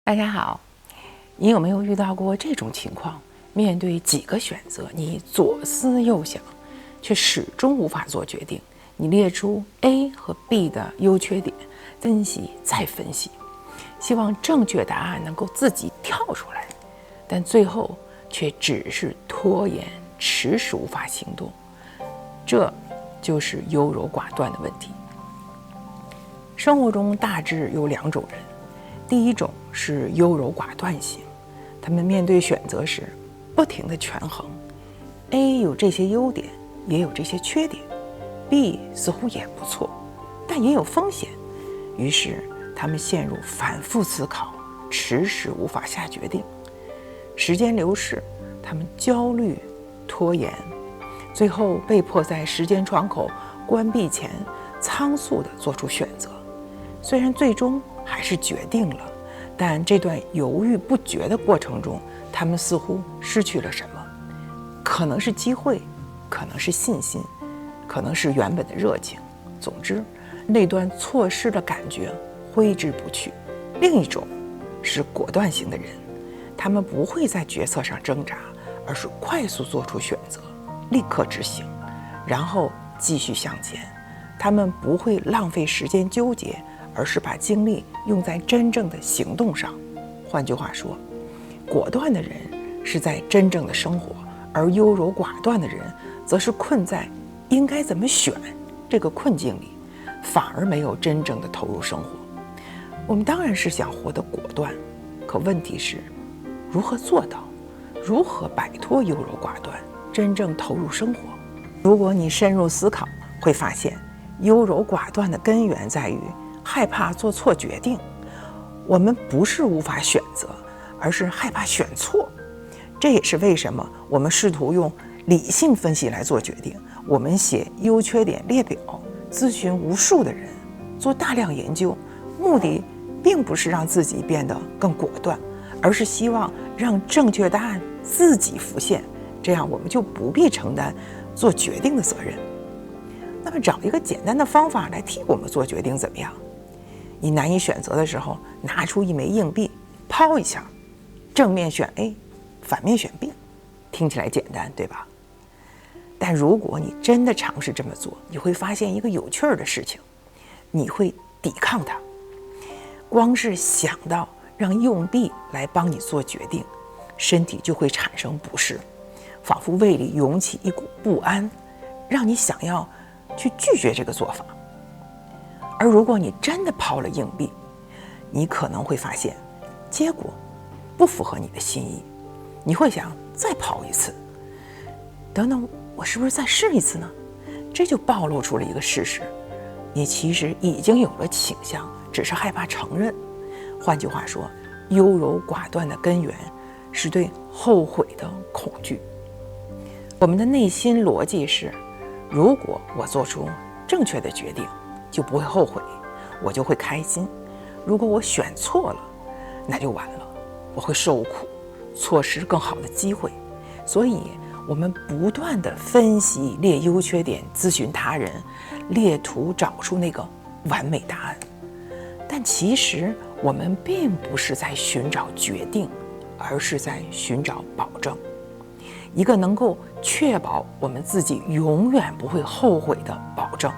大家好，你有没有遇到过这种情况？面对几个选择，你左思右想，却始终无法做决定。你列出 A 和 B 的优缺点，分析再分析，希望正确答案能够自己跳出来，但最后却只是拖延，迟迟无法行动。这就是优柔寡断的问题。生活中大致有两种人，第一种是优柔寡断型，他们面对选择时不停地权衡 ，A 有这些优点，也有这些缺点 ，B 似乎也不错，但也有风险，于是他们陷入反复思考，迟迟无法下决定。时间流逝，他们焦虑、拖延，最后被迫在时间窗口关闭前仓促地做出选择。虽然最终还是决定了，但这段犹豫不决的过程中，他们似乎失去了什么，可能是机会，可能是信心，可能是原本的热情。总之，那段错失的感觉挥之不去。另一种是果断型的人，他们不会在决策上挣扎，而是快速做出选择，立刻执行，然后继续向前。他们不会浪费时间纠结，而是把精力用在真正的行动上。换句话说，果断的人是在真正的生活，而优柔寡断的人则是困在应该怎么选这个困境里，反而没有真正的投入生活。我们当然是想活得果断，可问题是如何做到，如何摆脱优柔寡断，真正投入生活。如果你深入思考，会发现优柔寡断的根源在于害怕做错决定。我们不是无法选择，而是害怕选错。这也是为什么我们试图用理性分析来做决定。我们写优缺点列表，咨询无数的人，做大量研究，目的并不是让自己变得更果断，而是希望让正确答案自己浮现，这样我们就不必承担做决定的责任。那么找一个简单的方法来替我们做决定怎么样？你难以选择的时候，拿出一枚硬币，抛一下，正面选 A， 反面选 B， 听起来简单，对吧？但如果你真的尝试这么做，你会发现一个有趣的事情，你会抵抗它。光是想到让用币来帮你做决定，身体就会产生不适，仿佛胃里涌起一股不安，让你想要去拒绝这个做法。而如果你真的抛了硬币，你可能会发现结果不符合你的心意，你会想再抛一次，等等，我是不是再试一次呢？这就暴露出了一个事实，你其实已经有了倾向，只是害怕承认。换句话说，优柔寡断的根源是对后悔的恐惧。我们的内心逻辑是，如果我做出正确的决定，就不会后悔，我就会开心。如果我选错了，那就完了，我会受苦，错失更好的机会。所以我们不断地分析、列优缺点，咨询他人，列图找出那个完美答案。但其实我们并不是在寻找决定，而是在寻找保证，一个能够确保我们自己永远不会后悔的保证。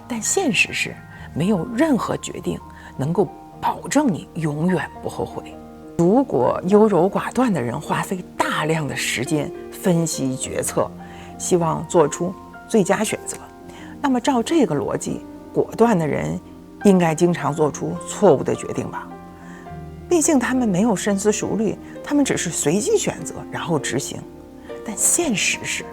但现实是，没有任何决定能够保证你永远不后悔。如果优柔寡断的人花费大量的时间分析决策，希望做出最佳选择，那么照这个逻辑，果断的人应该经常做出错误的决定吧？毕竟他们没有深思熟虑，他们只是随机选择，然后执行。但现实是，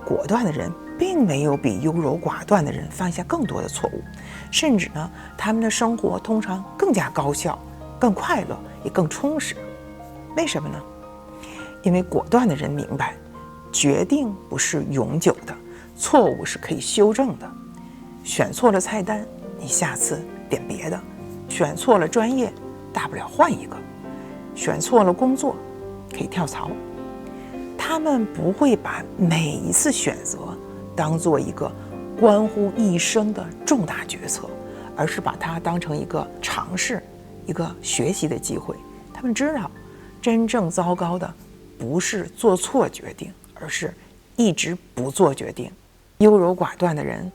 果断的人并没有比优柔寡断的人犯下更多的错误，甚至呢，他们的生活通常更加高效、更快乐，也更充实。为什么呢？因为果断的人明白，决定不是永久的，错误是可以修正的。选错了菜单，你下次点别的；选错了专业，大不了换一个；选错了工作，可以跳槽。他们不会把每一次选择当做一个关乎一生的重大决策，而是把它当成一个尝试，一个学习的机会，们知道，真正糟糕的不是做错决定，而是一直不做决定。优柔寡断的人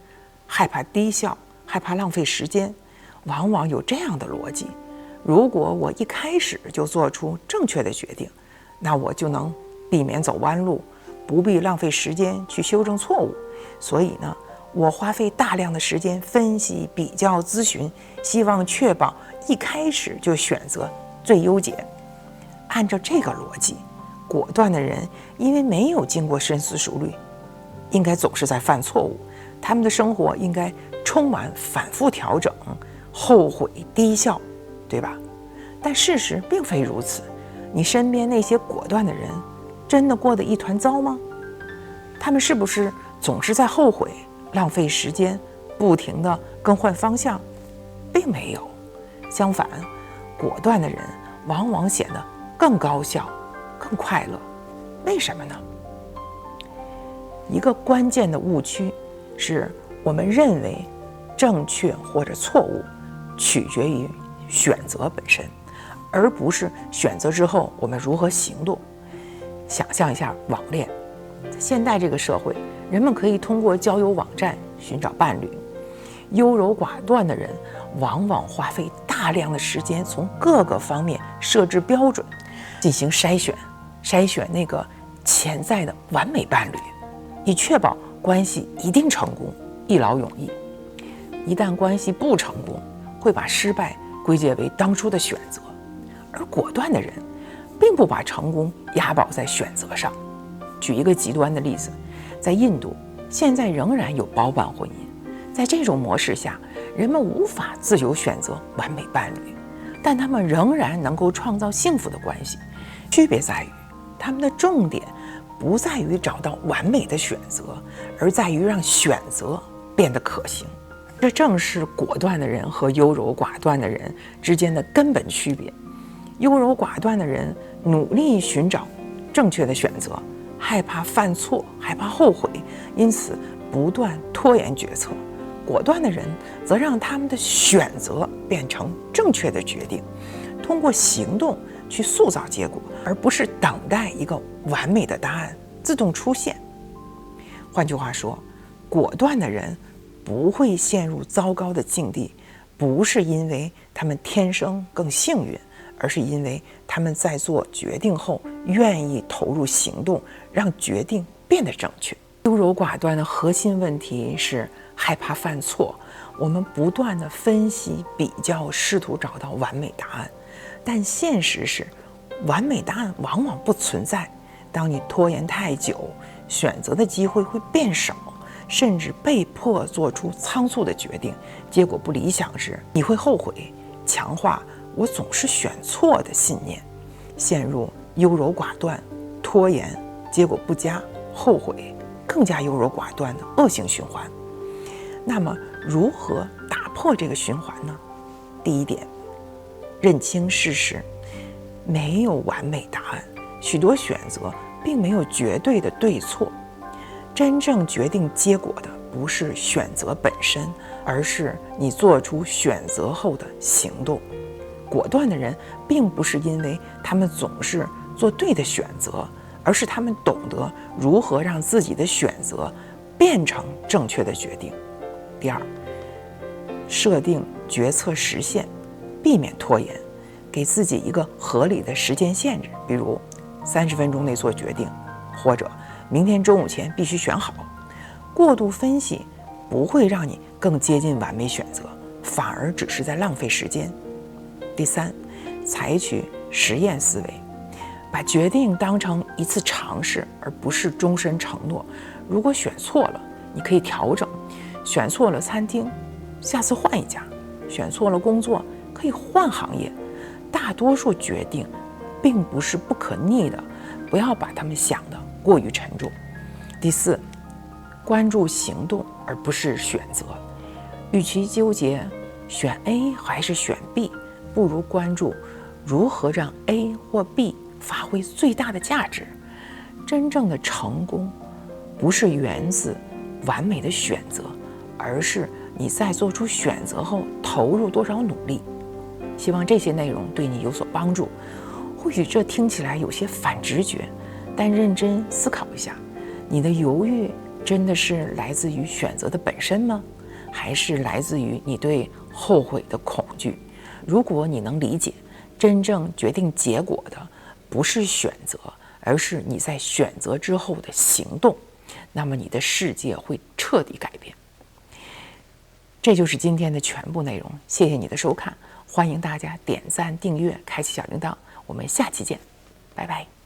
害怕低效，害怕浪费时间，往往有这样的逻辑：如果我一开始就做出正确的决定，那我就能避免走弯路，不必浪费时间去修正错误。所以呢，我花费大量的时间分析、比较、咨询，希望确保一开始就选择最优解。按照这个逻辑，果断的人因为没有经过深思熟虑，应该总是在犯错误，他们的生活应该充满反复调整、后悔、低效，对吧？但事实并非如此。你身边那些果断的人，真的过得一团糟吗？他们是不是总是在后悔、浪费时间、不停地更换方向？并没有。相反，果断的人往往显得更高效、更快乐。为什么呢？一个关键的误区是我们认为正确或者错误取决于选择本身，而不是选择之后我们如何行动。想象一下网恋，在现代这个社会，人们可以通过交友网站寻找伴侣。优柔寡断的人往往花费大量的时间，从各个方面设置标准，进行筛选那个潜在的完美伴侣，以确保关系一定成功，一劳永逸。一旦关系不成功，会把失败归结为当初的选择。而果断的人并不把成功押宝在选择上。举一个极端的例子，在印度现在仍然有包办婚姻，在这种模式下，人们无法自由选择完美伴侣，但他们仍然能够创造幸福的关系。区别在于，他们的重点不在于找到完美的选择，而在于让选择变得可行。这正是果断的人和优柔寡断的人之间的根本区别。优柔寡断的人努力寻找正确的选择，害怕犯错，害怕后悔，因此不断拖延决策。果断的人则让他们的选择变成正确的决定，通过行动去塑造结果，而不是等待一个完美的答案自动出现。换句话说，果断的人不会陷入糟糕的境地，不是因为他们天生更幸运，而是因为他们在做决定后愿意投入行动，让决定变得正确。优柔寡断的核心问题是害怕犯错。我们不断地分析、比较，试图找到完美答案，但现实是，完美答案往往不存在。当你拖延太久，选择的机会会变少，甚至被迫做出仓促的决定，结果不理想时，你会后悔，强化我总是选错的信念，陷入优柔寡断、拖延，结果不佳，后悔，更加优柔寡断的恶性循环。那么如何打破这个循环呢？第一点，认清事实，没有完美答案，许多选择并没有绝对的对错。真正决定结果的不是选择本身，而是你做出选择后的行动。果断的人并不是因为他们总是做对的选择，而是他们懂得如何让自己的选择变成正确的决定。第二，设定决策时限，避免拖延，给自己一个合理的时间限制，比如30分钟内做决定，或者明天中午前必须选好。过度分析不会让你更接近完美选择，反而只是在浪费时间。第三，采取实验思维，把决定当成一次尝试，而不是终身承诺。如果选错了，你可以调整，选错了餐厅，下次换一家；选错了工作，可以换行业。大多数决定并不是不可逆的，不要把它们想得过于沉重。第四，关注行动而不是选择。与其纠结选 A 还是选 B， 不如关注如何让 A 或 B 发挥最大的价值。真正的成功不是源自完美的选择，而是你在做出选择后投入多少努力。希望这些内容对你有所帮助。或许这听起来有些反直觉，但认真思考一下，你的犹豫真的是来自于选择的本身吗？还是来自于你对后悔的恐惧？如果你能理解，真正决定结果的不是选择，而是你在选择之后的行动，那么你的世界会彻底改变。这就是今天的全部内容，谢谢你的收看，欢迎大家点赞、订阅、开启小铃铛，我们下期见，拜拜。